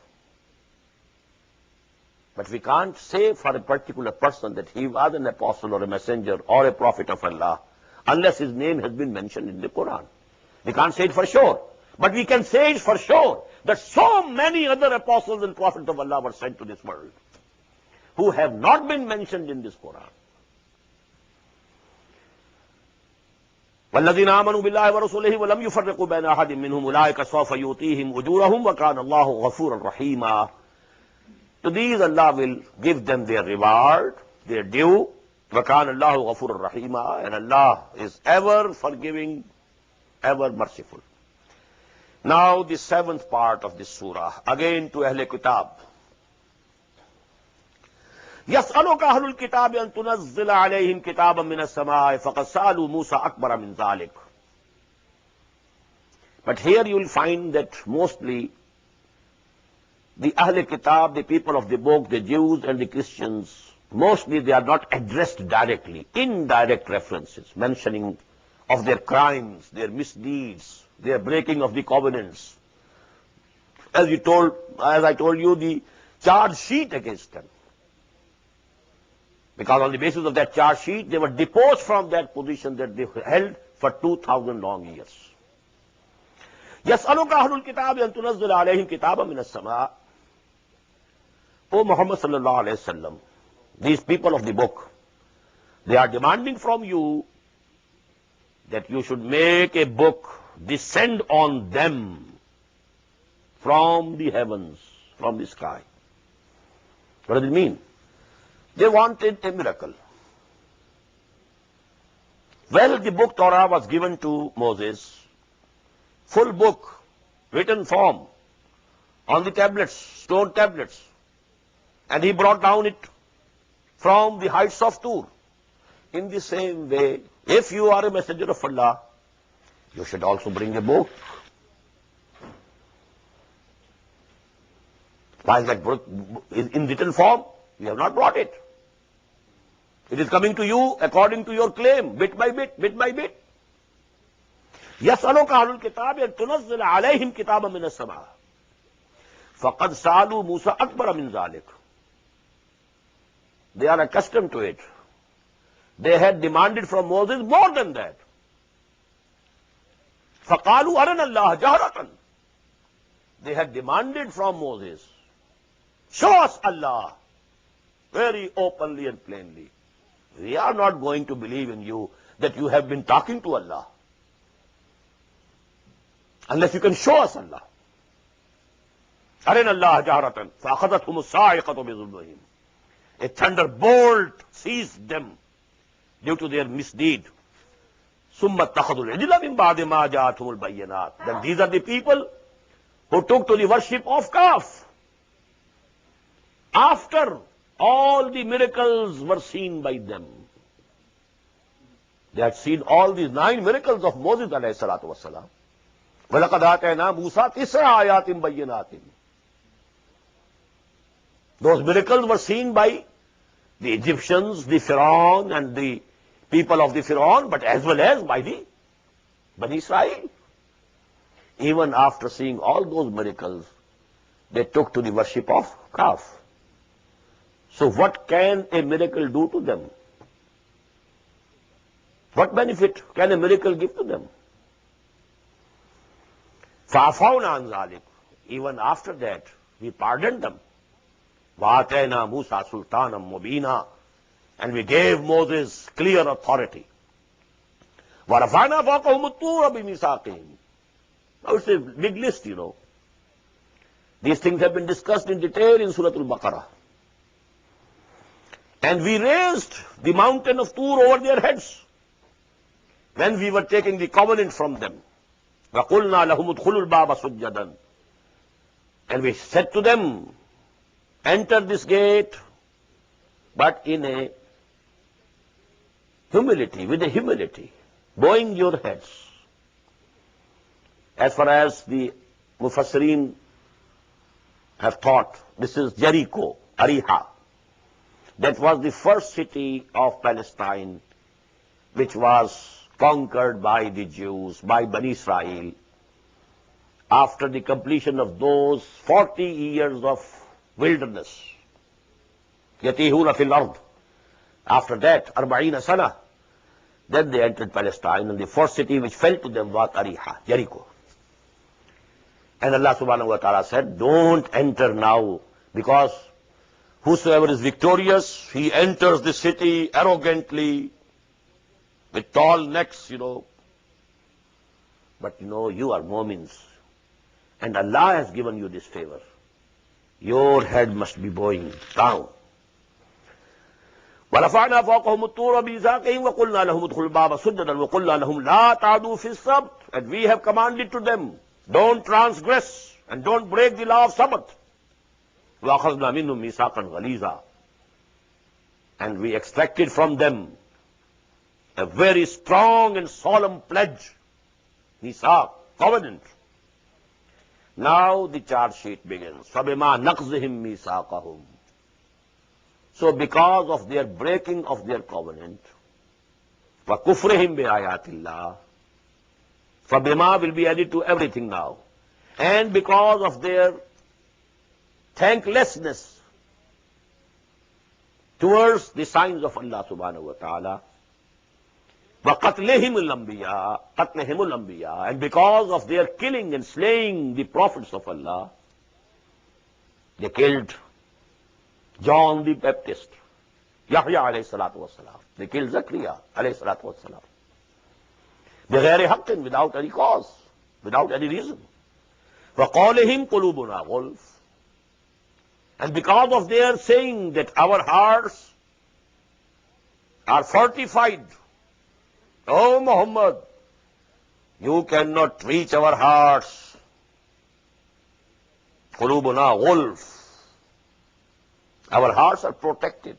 But we can't say for a particular person that he was an apostle or a messenger or a prophet of Allah unless his name has been mentioned in the Quran. We can't say it for sure. But we can say it for sure that so many other apostles and prophets of Allah were sent to this world who have not been mentioned in this Quran. وَالَّذِينَ آمَنُوا بِاللَّهِ وَرَسُولِهِ وَلَمْ يُفَرِّقُوا بَيْنَ أَحَدٍ مِّنْهُمْ أُولَٰئِكَ سَوْفَ يُؤْتِيهِمْ أُجُورَهُمْ وَكَانَ اللَّهُ غَفُورًا رَحِيمًا. To these Allah will give them their reward, their due. وَكَانَ اللَّهُ غَفُورًا رَحِيمًا. And Allah is ever forgiving, ever merciful. Now the seventh part of this surah, again to Ahl Kitab. يَسْأَلُكَ أَهْلُ الْكِتَابِ أَن تُنَزِّلَ عَلَيْهِمْ كِتَابًا مِّنَ السَّمَاءِ فَقَدْ سَأَلُوا مُوسَى أَكْبَرَ مِنْ ذَلِكَ. But here you will find that mostly the Ahl Kitab, the people of the book, the Jews and the Christians, mostly they are not addressed directly, indirect references, mentioning of their crimes, their misdeeds, their breaking of the covenants. As I told you, the charge sheet against them. Because on the basis of that charge sheet, they were deposed from that position that they held for 2,000 long years. يَسْأَلُكَ أَهْلُ الْكِتَابِ أَن تُنَزِّلَ عَلَيْهِمْ كِتَابًا مِّنَ السَّمَاءِ. O Muhammad sallallahu alayhi wa sallam, these people of the book, they are demanding from you that you should make a book descend on them from the heavens, from the sky. What does it mean? They wanted a miracle. Well, the book Torah was given to Moses, full book, written form, on the tablets, stone tablets, and he brought down it from the heights of Tur. In the same way, if you are a messenger of Allah, you should also bring a book. Why is that book in written form? You have not brought it. It is coming to you according to your claim, bit by bit, bit by bit. يَسْأَلُكَ أَهْلُ الْكِتَابِ أَن تُنَزِّلَ عَلَيْهِمْ كِتَابًا مِّنَ السَّمَاءِ فَقَدْ سَأَلُوا مُوسَى أَكْبَرَ مِنْ ذَلِكَ. They are accustomed to it. They had demanded from Moses more than that. فَقَالُوا أَرِنَا اللَّهَ جَهْرَةً. They had demanded from Moses, show us Allah, very openly and plainly. We are not going to believe in you that you have been talking to Allah unless you can show us Allah. أَرِنَا اللَّهَ جَهْرَةً فَأَخَذَتْهُمُ الصَّاعِقَةُ بِظُلْمِهِمْ. A thunderbolt seized them due to their misdeed. ثُمَّ اتَّخَذُوا الْعِجْلَ مِنْ بَعْدِ مَا جَاءَتْهُمُ الْبَيِّنَاتُ. Then these are the people who took to the worship of calf after all the miracles were seen by them. They had seen all these 9 miracles of Moses alayhi salatu wasalam. وَلَقَدْ آتَيْنَا مُوسَى 9 آيَاتٍ بَيِّنَاتٍ. Those miracles were seen by the Egyptians, the Pharaoh and the people of the Pharaoh, but as well as by the Bani Israel. Even after seeing all those miracles, they took to the worship of calf. So what can a miracle do to them? What benefit can a miracle give to them? فَعَفَوْنَا عَنْ ذَلِكَ. Even after that, we pardoned them. وَآتَيْنَا مُوسَى سُلْطَانًا مُبِينًا. And we gave Moses clear authority. وَرَفَعْنَا فَوْقَهُمُ الطُّورَ بِمِيثَاقِهِمْ. Now it's a big list, you know. These things have been discussed in detail in Surah Al-Baqarah. And we raised the mountain of Tur over their heads when we were taking the covenant from them. وَقُلْنَا لَهُمُ ادْخُلُوا الْبَابَ سُجَّدًا. And we said to them, enter this gate, but in a humility, with a humility, bowing your heads. As far as the Mufassireen have thought, this is Jericho, Ariha. That was the first city of Palestine which was conquered by the Jews, by Bani Israel, after the completion of those 40 years of wilderness. يَتِيهُونَ فِي الْأَرْضِ. After that, 40 sana, then they entered Palestine, and the first city which fell to them was Ariha, Jericho. And Allah subhanahu wa ta'ala said, don't enter now, because whosoever is victorious, he enters the city arrogantly, with tall necks, you know. But you know, you are Mu'mins, and Allah has given you this favor. Your head must be bowing down. وَرَفَعْنَا فَوْقَهُمُ الطُّورَ بِمِيثَاقِهِمْ وَقُلْنَا لَهُمُ ادْخُلُوا الْبَابَ سُجَّدًا وَقُلْنَا لَهُمْ لَا تَعْدُوا فِي السَّبْتِ. And we have commanded to them, don't transgress and don't break the law of Sabbath. وَأَخَذْنَا مِنْهُمْ مِيثَاقًا غَلِيظًا. And we extracted from them a very strong and solemn pledge, mithaq, covenant. Now the charge sheet begins. فَبِمَا نَقْضِهِمْ مِيثَاقَهُمْ. So because of their breaking of their covenant, وَكُفْرِهِمْ بِآيَاتِ اللَّهِ, فَبِمَا will be added to everything now. And because of their thanklessness towards the signs of Allah subhanahu wa ta'ala, وَقَتْلِهِمُ الْأَنْبِيَاءَ, قَتْلِهِمُ الْأَنْبِيَاءَ, and because of their killing and slaying the prophets of Allah, they killed John the Baptist, Yahya alayhi salatu wassalam. They killed Zakaria alayhi salatu wassalam. بِغَيْرِ حَقٍّ, without any cause, without any reason. وَقَالِهِمْ قُلُوبُنَا غُلْفٌ, and because of their saying that our hearts are fortified, oh Muhammad, you cannot reach our hearts. قُلُوبُنَا غُلْفٌ. Our hearts are protected.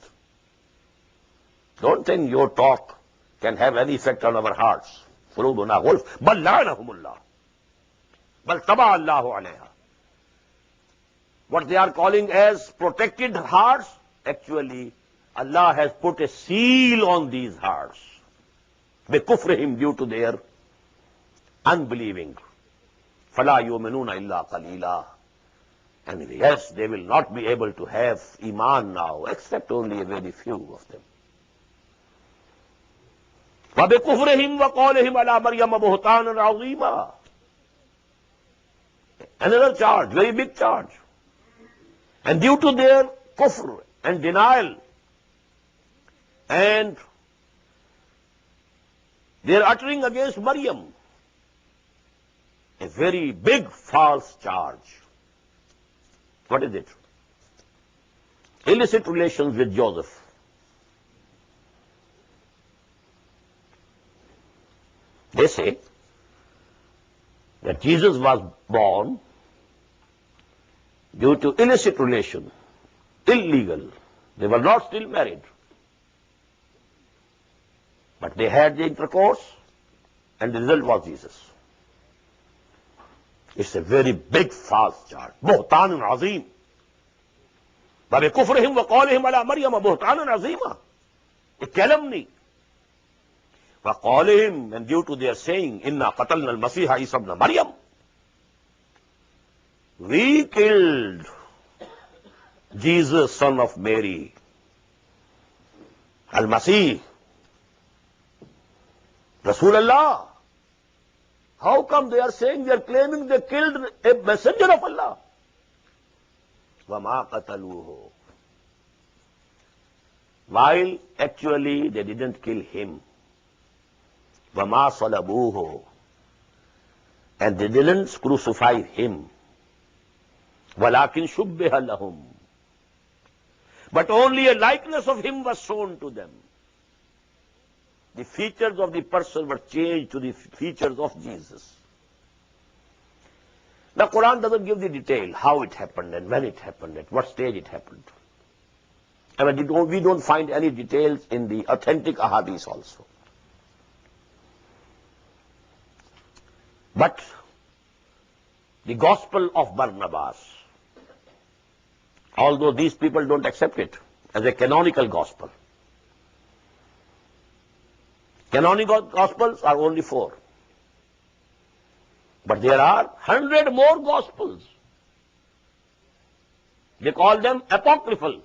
Don't think your talk can have any effect on our hearts. قُلُوبُنَا غُلْفٌ بَلْ لَعَنَهُمُ اللَّهُ بَلْ طَبَعَ اللَّهُ عَلَيْهَا. What they are calling as protected hearts, actually Allah has put a seal on these hearts. بِكُفْرِهِمْ, due to their unbelieving. فَلَا يُؤْمِنُونَ إِلَّا قَلِيلًا. And yes, they will not be able to have iman now, except only a very few of them. وَبِكُفْرِهِمْ وَقَوْلِهِمْ عَلَى مَرْيَمَ بُهْتَانًا عَظِيمًا. Another charge, very big charge. And due to their kufr and denial and their uttering against Maryam, a very big false charge. What is it? Illicit relations with Joseph. They say that Jesus was born due to illicit relation, illegal. They were not still married, but they had the intercourse, and the result was Jesus. It's a very big false charge. بُهْتَانٌ عَظِيمٌ. وَبِكُفْرِهِمْ وَقَوْلِهِمْ عَلَى مَرْيَمَ بُهْتَانٌ عَظِيمًا. A calumny. وَقَوْلِهِمْ, and due to their saying, إِنَّا قَتَلْنَا الْمَسِيحَ عِيسَى ابْنَ مَرْيَمَ. We killed Jesus, son of Mary. Al-Masih, Rasul Allah. How come they are saying, they are claiming they killed a messenger of Allah? وَمَا قَتَلُوهُ. while actually they didn't kill him. وَمَا صَلَبُوهُ, and they didn't crucify him. وَلَكِنْ شُبِّهَ لَهُمْ, but only a likeness of him was shown to them. The features of the person were changed to the features of Jesus. The Quran doesn't give the detail, how it happened and when it happened, at what stage it happened. I mean, we don't find any details in the authentic Ahaadees also. But the gospel of Barnabas, although these people don't accept it as a canonical gospel. Canonical gospels are only 4. But there are 100 more gospels. They call them apocryphal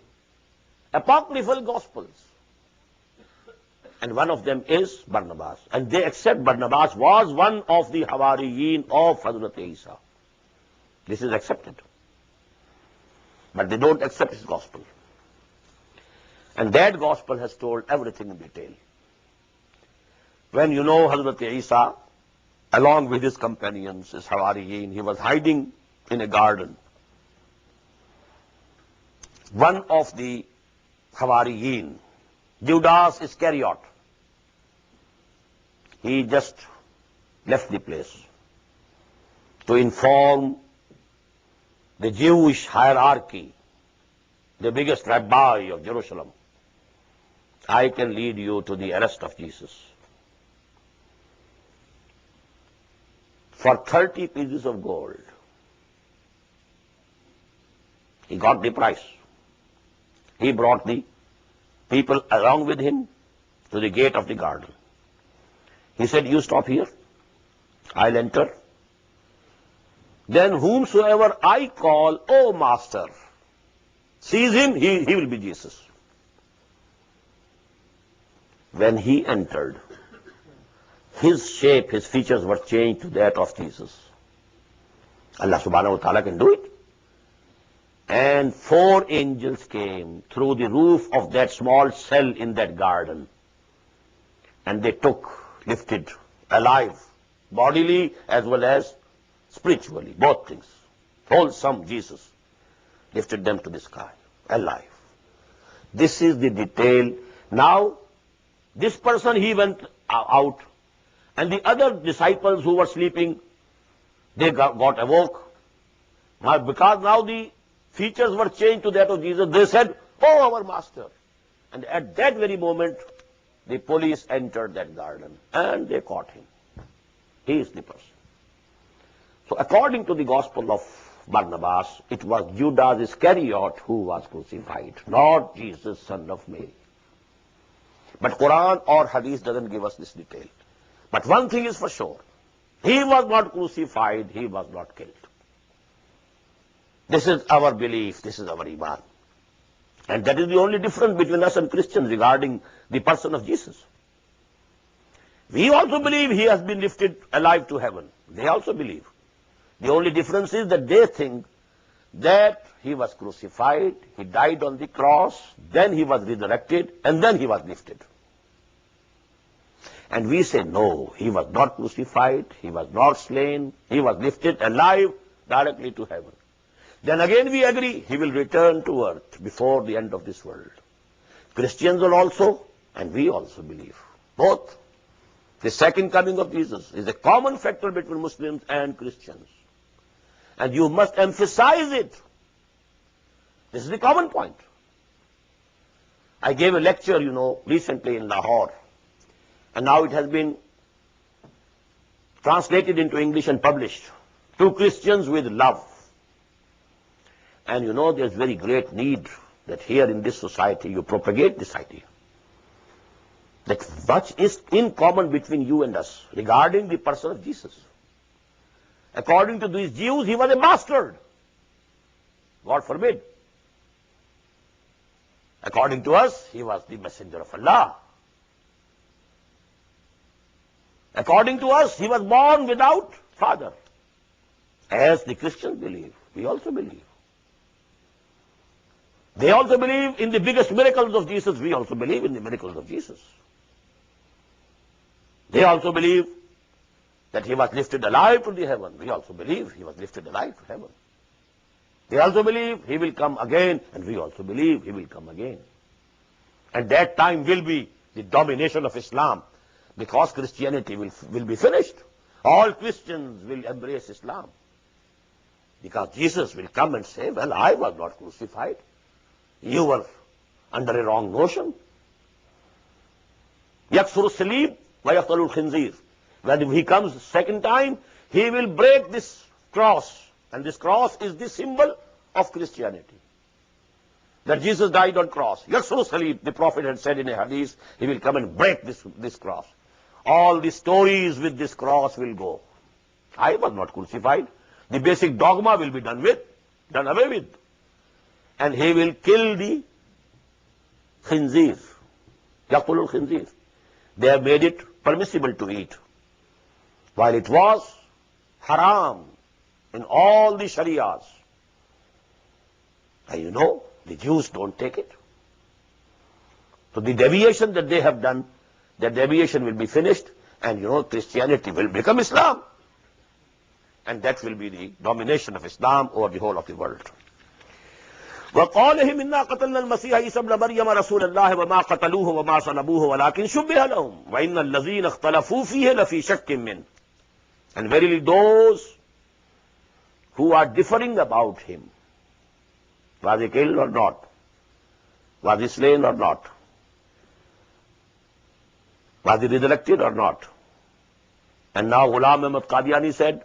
gospels. And one of them is Barnabas. And they accept Barnabas was one of the Hawariyeen of Hazrat Isa. This is accepted. But they don't accept his gospel. And that gospel has told everything in detail. When you know Hazrat Isa, along with his companions, his Hawariyeen, he was hiding in a garden. One of the Hawariyeen, Judas Iscariot, he just left the place to inform the Jewish hierarchy, the biggest rabbi of Jerusalem, I can lead you to the arrest of Jesus. For 30 pieces of gold, he got the price. He brought the people along with him to the gate of the garden. He said, you stop here, I'll enter. Then whomsoever I call, O Master, sees him, he will be Jesus. When he entered, his shape, his features were changed to that of Jesus. Allah subhanahu wa ta'ala can do it. And 4 angels came through the roof of that small cell in that garden. And they lifted alive, bodily as well as spiritually, both things. Wholesome Jesus lifted them to the sky, alive. This is the detail. Now, this person, he went out, and the other disciples who were sleeping, they got awoke. Because now the features were changed to that of Jesus, they said, oh, our Master. And at that very moment, the police entered that garden, and they caught him. He is the person. So according to the gospel of Barnabas, it was Judas Iscariot who was crucified, not Jesus, son of Mary. But Quran or Hadith doesn't give us this detail. But one thing is for sure, he was not crucified, he was not killed. This is our belief, this is our iman. And that is the only difference between us and Christians regarding the person of Jesus. We also believe he has been lifted alive to heaven. They also believe. The only difference is that they think that he was crucified, he died on the cross, then he was resurrected, and then he was lifted. And we say, no, he was not crucified, he was not slain, he was lifted alive directly to heaven. Then again we agree, he will return to earth before the end of this world. Christians will also, and we also believe. Both. The second coming of Jesus is a common factor between Muslims and Christians. And you must emphasize it. This is the common point. I gave a lecture, recently in Lahore. And now it has been translated into English and published. To Christians with love. And there's very great need that here in this society you propagate this idea. That much is in common between you and us regarding the person of Jesus. According to these Jews, he was a bastard. God forbid. According to us, he was the messenger of Allah. According to us, he was born without father. As the Christians believe, we also believe. They also believe in the biggest miracles of Jesus. We also believe in the miracles of Jesus. They also believe that he was lifted alive to the heaven. We also believe he was lifted alive to heaven. They also believe he will come again, and we also believe he will come again. And that time will be the domination of Islam, because Christianity will be finished. All Christians will embrace Islam, because Jesus will come and say, well, I was not crucified. You were under a wrong notion. Yaksuru salib wa yaqtalul khinzir. When he comes second time, he will break this cross. And this cross is the symbol of Christianity. That Jesus died on cross. Yaksuru salib, the Prophet had said in a hadith, he will come and break this cross. All the stories with this cross will go. I was not crucified. The basic dogma will be done away with. And he will kill the khinzir. Yaqtulul khinzir. They have made it permissible to eat, while it was haram in all the shariahs. And you know, the Jews don't take it. So the deviation that they have done, that deviation will be finished, and you know, Christianity will become Islam. And that will be the domination of Islam over the whole of the world. وَقَالِهِمْ إِنَّا قَتَلْنَا الْمَسِيحَ عِيسَى ابْنَ مَرْيَمَ رَسُولَ اللَّهِ وَمَا قَتَلُوهُ وَمَا صَلَبُوهُ وَلَكِنْ شُبِّهَ لَهُمْ وَإِنَّ الَّذِينَ اخْتَلَفُوا فِيهِ لَفِي شَكٍّ مِّنْهُ. And verily those who are differing about him, was he killed or not? Was he slain or not? Was he resurrected or not? And now Ghulam Ahmad Qadiani said,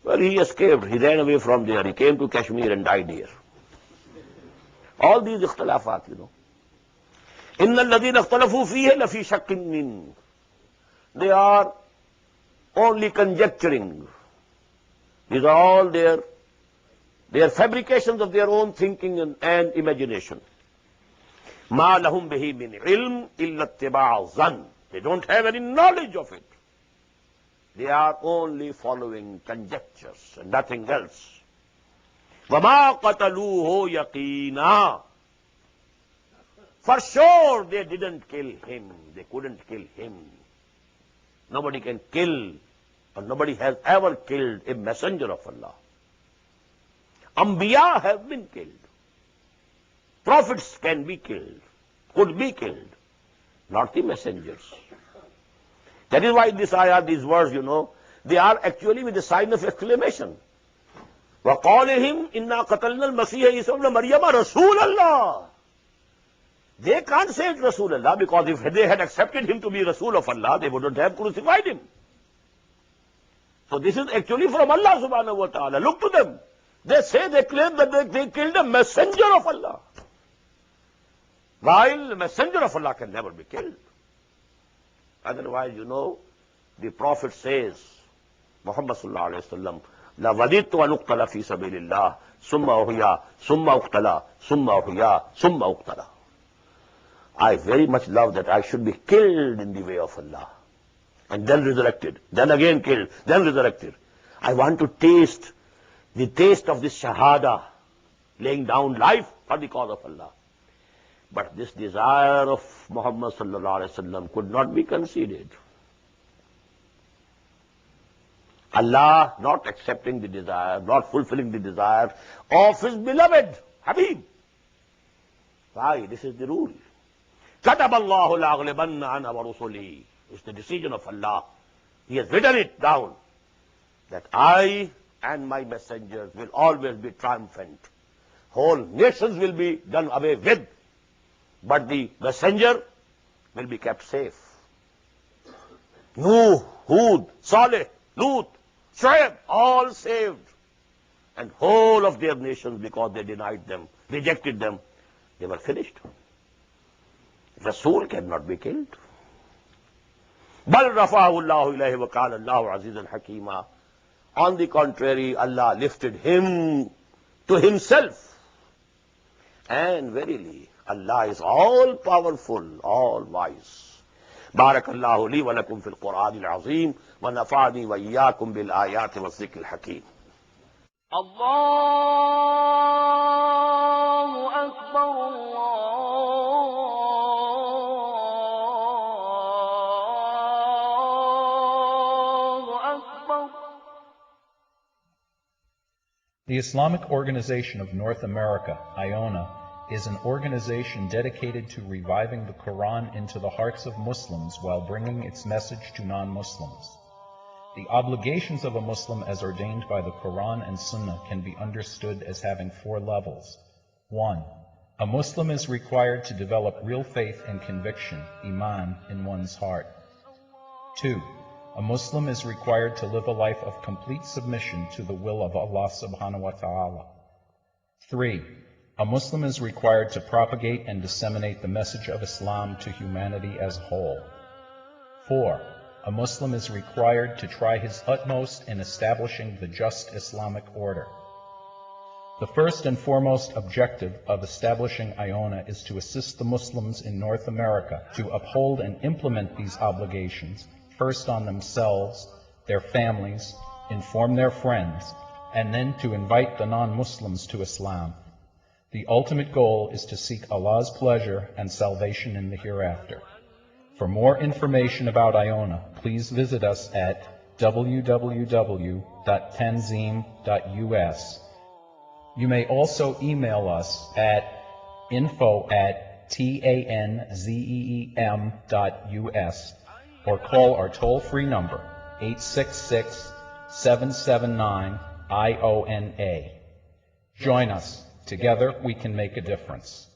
well, he escaped. He ran away from there. He came to Kashmir and died here. All these ikhtilafat, you know. إِنَّ الَّذِينَ اخْتَلَفُوا فِيهِ لَفِي شَكٍّ مِّنْهُ. They are only conjecturing. These are all their fabrications of their own thinking and imagination. مَا لَهُمْ بِهِ مِنْ عِلْمٍ إِلَّا اتِّبَاعَ الظَّنِّ. They don't have any knowledge of it. They are only following conjectures and nothing else. وَمَا قَتَلُوهُ يَقِينًا. For sure they didn't kill him. They couldn't kill him. Nobody can kill, or nobody has ever killed a messenger of Allah. Anbiya have been killed. Prophets can be killed, could be killed, not the messengers. That is why this ayat, these words, you know, they are actually with a sign of exclamation. وَقَالِهِمْ إِنَّا قَتَلْنَا الْمَسِيحَ عِيسَى ابْنَ مَرْيَمَ رَسُولَ اللَّهِ. They can't say it Rasul Allah, because if they had accepted him to be Rasul of Allah, they wouldn't have crucified him. So this is actually from Allah subhanahu wa ta'ala. Look to them. They say, they claim that they killed a messenger of Allah, while the messenger of Allah can never be killed. Otherwise, you know, the Prophet says, Muhammad sallallahu alayhi wa sallam, La وَدِدْتُ وَنُقْتَلَ فِي سَبِيلِ اللَّهِ ثُمَّ أُحْيَا ثُمَّ أُقْتَلَ ثُمَّ أُحْيَا ثُمَّ أُقْتَلَ. I very much love that I should be killed in the way of Allah, and then resurrected, then again killed, then resurrected. I want to taste the taste of this shahada, laying down life for the cause of Allah. But this desire of Muhammad sallallahu alaihi wasallam could not be conceded. Allah not accepting the desire, not fulfilling the desire of his beloved Habib. Why? This is the rule. كَتَبَ اللَّهُ لَأَغْلِبَنَّ أَنَا وَرُسُلِي. It's the decision of Allah. He has written it down, that I and my messengers will always be triumphant. Whole nations will be done away with, but the messenger will be kept safe. Nuh, Hud, Saleh, Lut, Shuaib, all saved. And whole of their nations, because they denied them, rejected them, they were finished. Rasul cannot be killed. بَلْ رَفَعَهُ اللَّهُ إِلَيْهِ وَقَالَ اللَّهُ عَزِيزًا حَكِيمًا. On the contrary, Allah lifted him to himself. And verily, Allah is all powerful, all wise. بارك الله لي ولكم في القرآن العظيم ونفعني وإياكم بالآيات والذكر الحكيم.
الله أكبر.
The Islamic Organization of North America, IONA, is an organization dedicated to reviving the Quran into the hearts of Muslims while bringing its message to non-Muslims. The obligations of a Muslim as ordained by the Quran and Sunnah can be understood as having 4 levels. 1. A Muslim is required to develop real faith and conviction, iman, in one's heart. 2. A Muslim is required to live a life of complete submission to the will of Allah subhanahu wa ta'ala. 3. A Muslim is required to propagate and disseminate the message of Islam to humanity as a whole. 4. A Muslim is required to try his utmost in establishing the just Islamic order. The first and foremost objective of establishing IONA is to assist the Muslims in North America to uphold and implement these obligations, first on themselves, their families, inform their friends, and then to invite the non-Muslims to Islam. The ultimate goal is to seek Allah's pleasure and salvation in the hereafter. For more information about IONA, please visit us at www.tanzeem.us. You may also email us at info@tanzeem.us or call our toll-free number 866-779-IONA. Join us. Together we can make a difference.